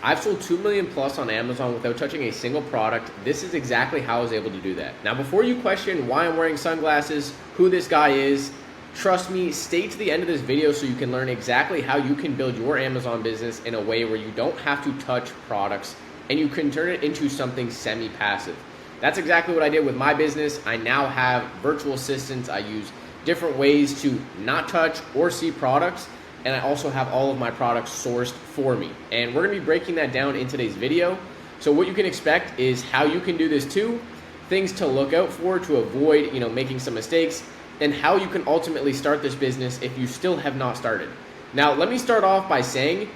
I've sold 2 million plus on Amazon without touching a single product. This is exactly how I was able to do that. Now, before you question why I'm wearing sunglasses, who this guy is, trust me, stay to the end of this video so you can learn exactly how you can build your Amazon business in a way where you don't have to touch products and you can turn it into something semi-passive. That's exactly what I did with my business. I now have virtual assistants. I use different ways to not touch or see products, and I also have all of my products sourced for me. And we're gonna be breaking that down in today's video. So what you can expect is how you can do this too, things to look out for to avoid making some mistakes, and how you can ultimately start this business if you still have not started. Now, let me start off by saying,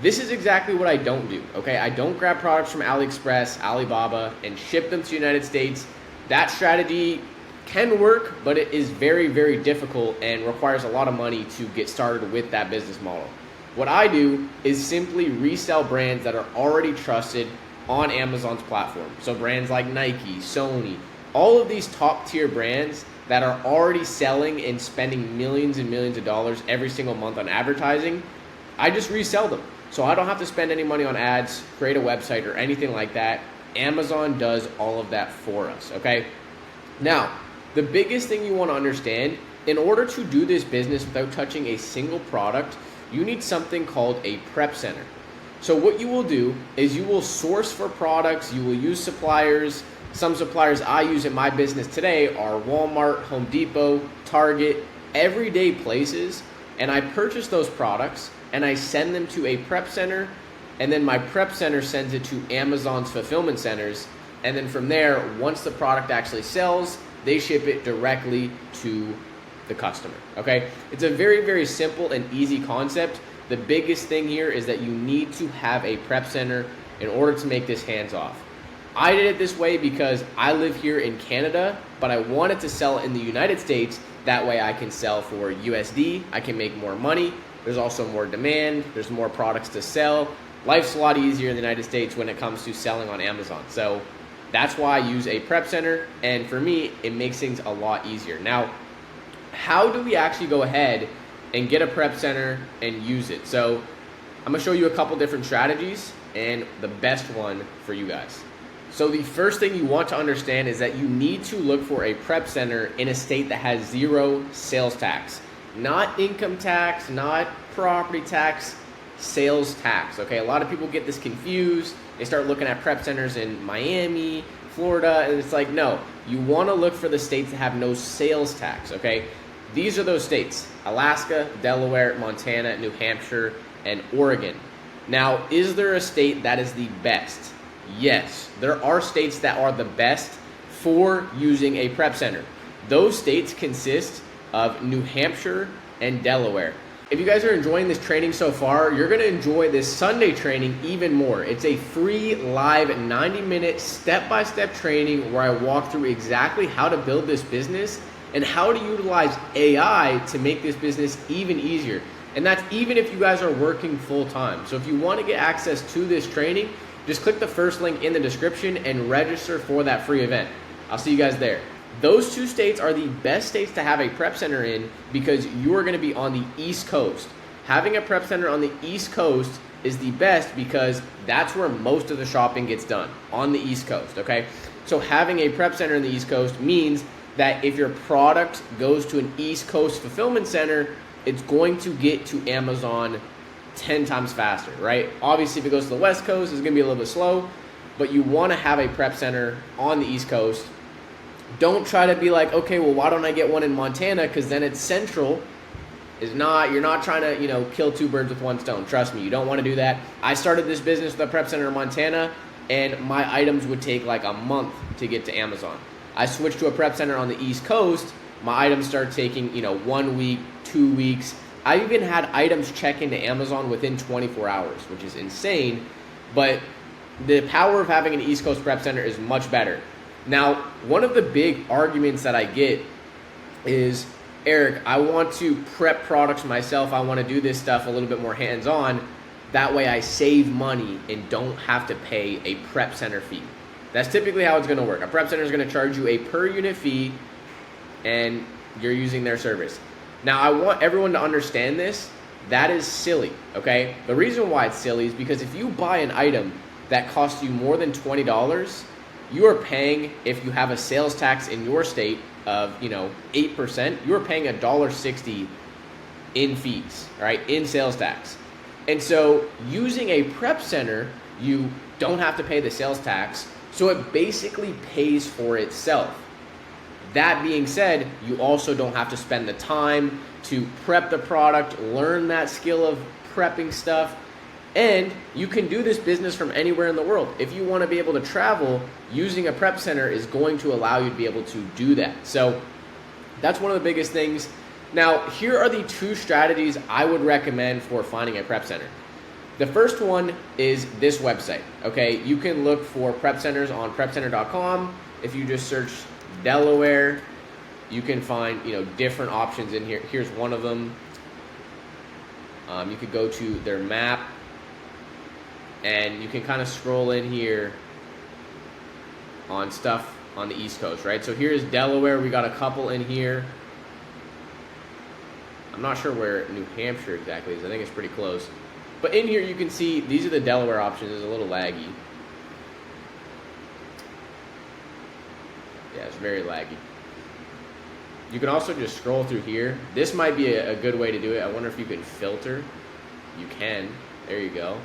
this is exactly what I don't do, okay? I don't grab products from AliExpress, Alibaba, and ship them to the United States. That strategy can work, but it is very, very difficult and requires a lot of money to get started with that business model. What I do is simply resell brands that are already trusted on Amazon's platform. So brands like Nike, Sony, all of these top tier brands that are already selling and spending millions and millions of dollars every single month on advertising, I just resell them. So I don't have to spend any money on ads, create a website, or anything like that. Amazon does all of that for us, okay? Now, the biggest thing you want to understand, in order to do this business without touching a single product, you need something called a prep center. So what you will do is you will source for products, you will use suppliers. Some suppliers I use in my business today are Walmart, Home Depot, Target, everyday places, and I purchase those products and I send them to a prep center, and then my prep center sends it to Amazon's fulfillment centers, and then from there, once the product actually sells, they ship it directly to the customer, okay? It's a very, very simple and easy concept. The biggest thing here is that you need to have a prep center in order to make this hands-off. I did it this way because I live here in Canada, but I wanted to sell in the United States. That way I can sell for USD, I can make more money. There's also more demand, there's more products to sell. Life's a lot easier in the United States when it comes to selling on Amazon. So that's why I use a prep center, and for me, it makes things a lot easier. Now, how do we actually go ahead and get a prep center and use it? So I'm gonna show you a couple different strategies and the best one for you guys. So the first thing you want to understand is that you need to look for a prep center in a state that has zero sales tax. Not income tax, not property tax, sales tax, okay? A lot of people get this confused. They start looking at prep centers in Miami, Florida, and it's like, no, you wanna look for the states that have no sales tax, okay? These are those states: Alaska, Delaware, Montana, New Hampshire, and Oregon. Now, is there a state that is the best? Yes, there are states that are the best for using a prep center. Those states consist of New Hampshire and Delaware. If you guys are enjoying this training so far, you're gonna enjoy this Sunday training even more. It's a free live 90-minute step-by-step training where I walk through exactly how to build this business and how to utilize AI to make this business even easier. And that's even if you guys are working full-time. So if you wanna get access to this training, just click the first link in the description and register for that free event. I'll see you guys there. Those two states are the best states to have a prep center in because you're gonna be on the East Coast. Having a prep center on the East Coast is the best because that's where most of the shopping gets done, on the East Coast, okay? So having a prep center in the East Coast means that if your product goes to an East Coast fulfillment center, it's going to get to Amazon 10 times faster, right? Obviously, if it goes to the West Coast, it's gonna be a little bit slow, but you wanna have a prep center on the East Coast. Don't try to be like, okay, well, why don't I get one in Montana? Because then it's central. You're not trying to, kill two birds with one stone. Trust me, you don't want to do that. I started this business with a prep center in Montana, and my items would take like a month to get to Amazon. I switched to a prep center on the East Coast. My items start taking, 1 week, 2 weeks. I even had items check into Amazon within 24 hours, which is insane. But the power of having an East Coast prep center is much better. Now, one of the big arguments that I get is, Eric, I want to prep products myself. I want to do this stuff a little bit more hands-on. That way I save money and don't have to pay a prep center fee. That's typically how it's going to work. A prep center is going to charge you a per unit fee and you're using their service. Now, I want everyone to understand this. That is silly, okay? The reason why it's silly is because if you buy an item that costs you more than $20, you are paying, if you have a sales tax in your state of 8%, you are paying $1.60 in fees, right? In sales tax. And so using a prep center, you don't have to pay the sales tax, so it basically pays for itself. That being said, you also don't have to spend the time to prep the product, learn that skill of prepping stuff, and you can do this business from anywhere in the world. If you want to be able to travel, using a prep center is going to allow you to be able to do that. So that's one of the biggest things. Now, here are the two strategies I would recommend for finding a prep center. The first one is this website, okay? You can look for prep centers on prepcenter.com. If you just search Delaware, you can find different options in here. Here's one of them. You could go to their map, and you can kind of scroll in here on stuff on the East Coast, right? So here's Delaware. We got a couple in here. I'm not sure where New Hampshire exactly is. I think it's pretty close. But in here you can see these are the Delaware options. It's a little laggy. Yeah, it's very laggy. You can also just scroll through here. This might be a good way to do it. I wonder if you can filter. You can. There you go.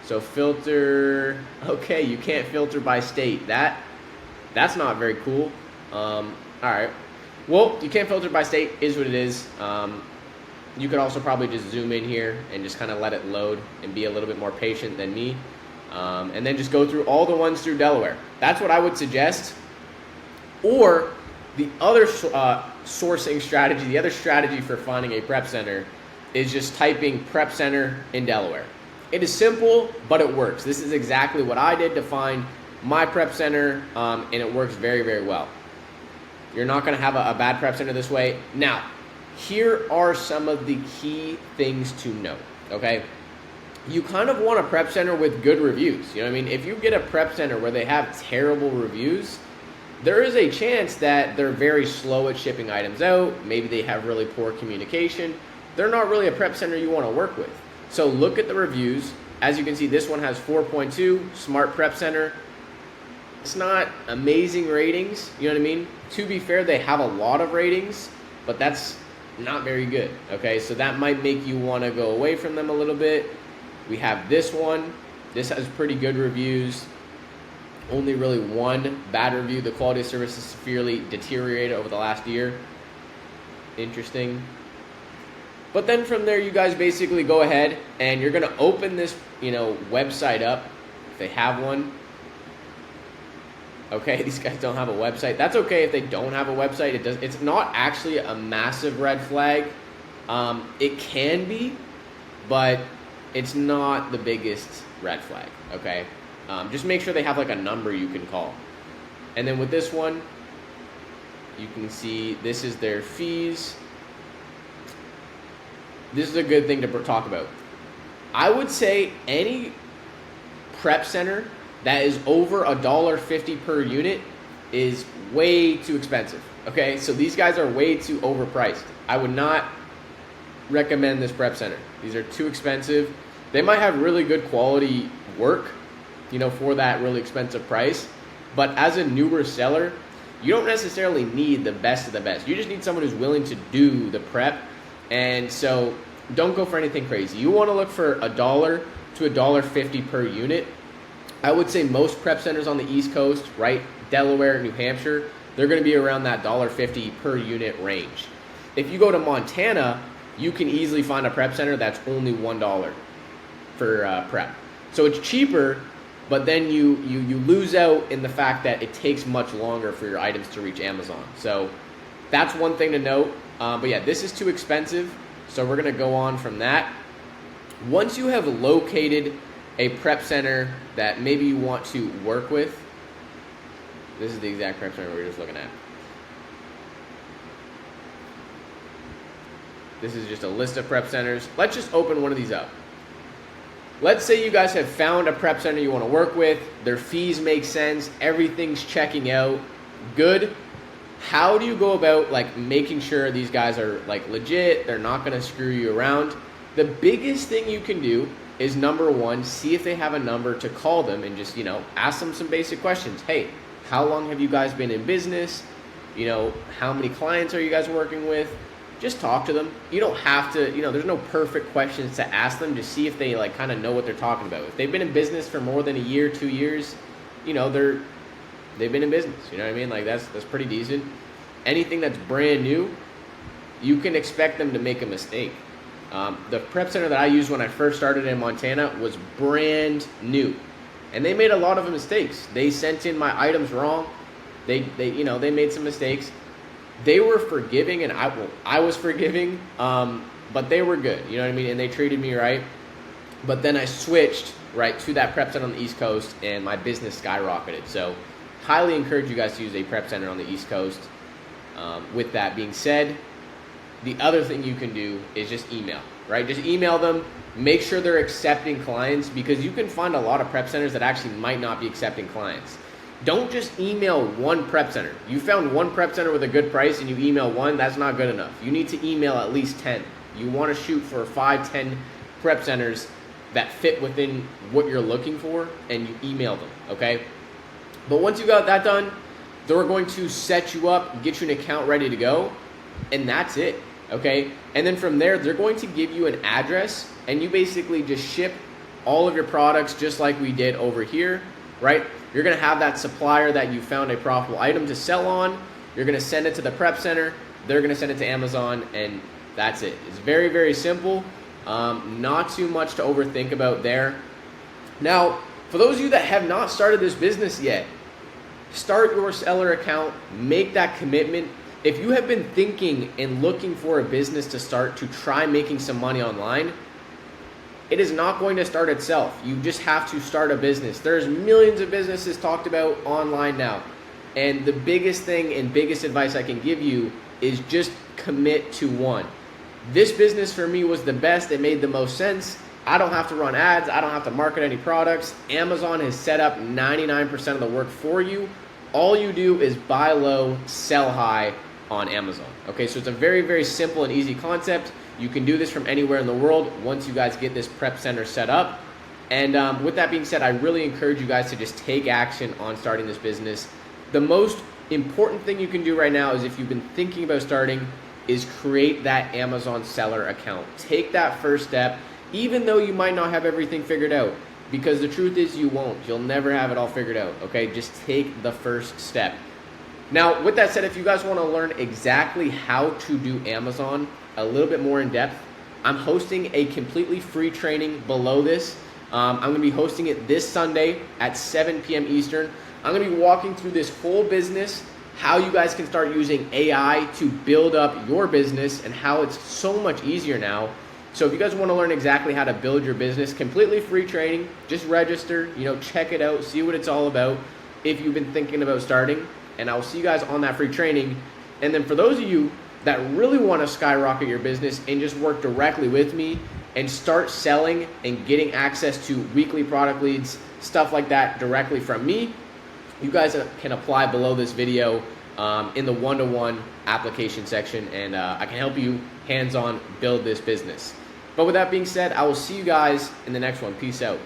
So filter. Okay, you can't filter by state. That's not very cool. All right. Well, you can't filter by state. Is what it is. You could also probably just zoom in here and just kind of let it load and be a little bit more patient than me. And then just go through all the ones through Delaware. That's what I would suggest. Or the other sourcing strategy, the other strategy for finding a prep center is just typing prep center in Delaware. It is simple, but it works. This is exactly what I did to find my prep center, and it works very, very well. You're not going to have a bad prep center this way. Now, here are some of the key things to note, okay? You kind of want a prep center with good reviews. You know what I mean? If you get a prep center where they have terrible reviews, there is a chance that they're very slow at shipping items out. Maybe they have really poor communication. They're not really a prep center you want to work with. So look at the reviews. As you can see, this one has 4.2, Smart Prep Center. It's not amazing ratings, you know what I mean? To be fair, they have a lot of ratings, but that's not very good, okay? So that might make you want to go away from them a little bit. We have this one. This has pretty good reviews. Only really one bad review. The quality of service is severely deteriorated over the last year. Interesting. But then from there, you guys basically go ahead and you're going to open this, website up if they have one. Okay, these guys don't have a website. That's okay if they don't have a website. It's not actually a massive red flag. It can be, but it's not the biggest red flag, okay? Just make sure they have like a number you can call. And then with this one, you can see this is their fees. This is a good thing to talk about. I would say any prep center that is over $1.50 per unit is way too expensive. Okay, so these guys are way too overpriced. I would not recommend this prep center. These are too expensive. They might have really good quality work, for that really expensive price. But as a newer seller, you don't necessarily need the best of the best. You just need someone who's willing to do the prep. And so don't go for anything crazy. You want to look for $1 to $1.50 per unit. I would say most prep centers on the East Coast, right? Delaware, New Hampshire, they're going to be around that $1.50 per unit range. If you go to Montana, you can easily find a prep center that's only $1 for prep. So it's cheaper, but then you lose out in the fact that it takes much longer for your items to reach Amazon. So that's one thing to note. But yeah, this is too expensive, so we're going to go on from that. Once you have located a prep center that maybe you want to work with, this is the exact prep center we were just looking at. This is just a list of prep centers. Let's just open one of these up. Let's say you guys have found a prep center you want to work with. Their fees make sense. Everything's checking out. Good. How do you go about making sure these guys are legit? They're not going to screw you around. The biggest thing you can do is, number one, see if they have a number to call them and just, ask them some basic questions. Hey, how long have you guys been in business? How many clients are you guys working with? Just talk to them. You don't have to, there's no perfect questions to ask them. Just see if they kind of know what they're talking about. If they've been in business for more than a year, 2 years, they've been in business. You know what I mean? That's pretty decent. Anything that's brand new, you can expect them to make a mistake. The prep center that I used when I first started in Montana was brand new, and they made a lot of mistakes. They sent in my items wrong. They made some mistakes. They were forgiving, and I was forgiving, but they were good. You know what I mean? And they treated me right. But then I switched right to that prep center on the East Coast, and my business skyrocketed. So, highly encourage you guys to use a prep center on the East Coast. With that being said, the other thing you can do is just email, right? Just email them. Make sure they're accepting clients, because you can find a lot of prep centers that actually might not be accepting clients. Don't just email one prep center. You found one prep center with a good price and you email one, that's not good enough. You need to email at least 10. You want to shoot for 5, 10 prep centers that fit within what you're looking for, and you email them, okay? But once you got that done, they're going to set you up, get you an account ready to go, and that's it, okay? And then from there, they're going to give you an address, and you basically just ship all of your products just like we did over here, right? You're going to have that supplier that you found a profitable item to sell on. You're going to send it to the prep center. They're going to send it to Amazon, and that's it. It's very, very simple. Not too much to overthink about there. Now, for those of you that have not started this business yet, start your seller account, make that commitment. If you have been thinking and looking for a business to start to try making some money online, it is not going to start itself. You just have to start a business. There's millions of businesses talked about online now. And the biggest thing and biggest advice I can give you is just commit to one. This business for me was the best. It made the most sense. I don't have to run ads. I don't have to market any products. Amazon has set up 99% of the work for you. All you do is buy low, sell high on Amazon. Okay, so it's a very, very simple and easy concept. You can do this from anywhere in the world once you guys get this prep center set up. And with that being said, I really encourage you guys to just take action on starting this business. The most important thing you can do right now is, if you've been thinking about starting, is create that Amazon seller account. Take that first step, even though you might not have everything figured out, because the truth is you won't. You'll never have it all figured out, okay? Just take the first step. Now, with that said, if you guys want to learn exactly how to do Amazon a little bit more in depth, I'm hosting a completely free training below this. I'm going to be hosting it this Sunday at 7 p.m. Eastern. I'm going to be walking through this whole business, how you guys can start using AI to build up your business, and how it's so much easier now. So if you guys want to learn exactly how to build your business, completely free training, just register, check it out, see what it's all about if you've been thinking about starting. And I'll see you guys on that free training. And then for those of you that really want to skyrocket your business and just work directly with me and start selling and getting access to weekly product leads, stuff like that directly from me, you guys can apply below this video in the one-to-one application section, and I can help you hands-on build this business. But with that being said, I will see you guys in the next one. Peace out.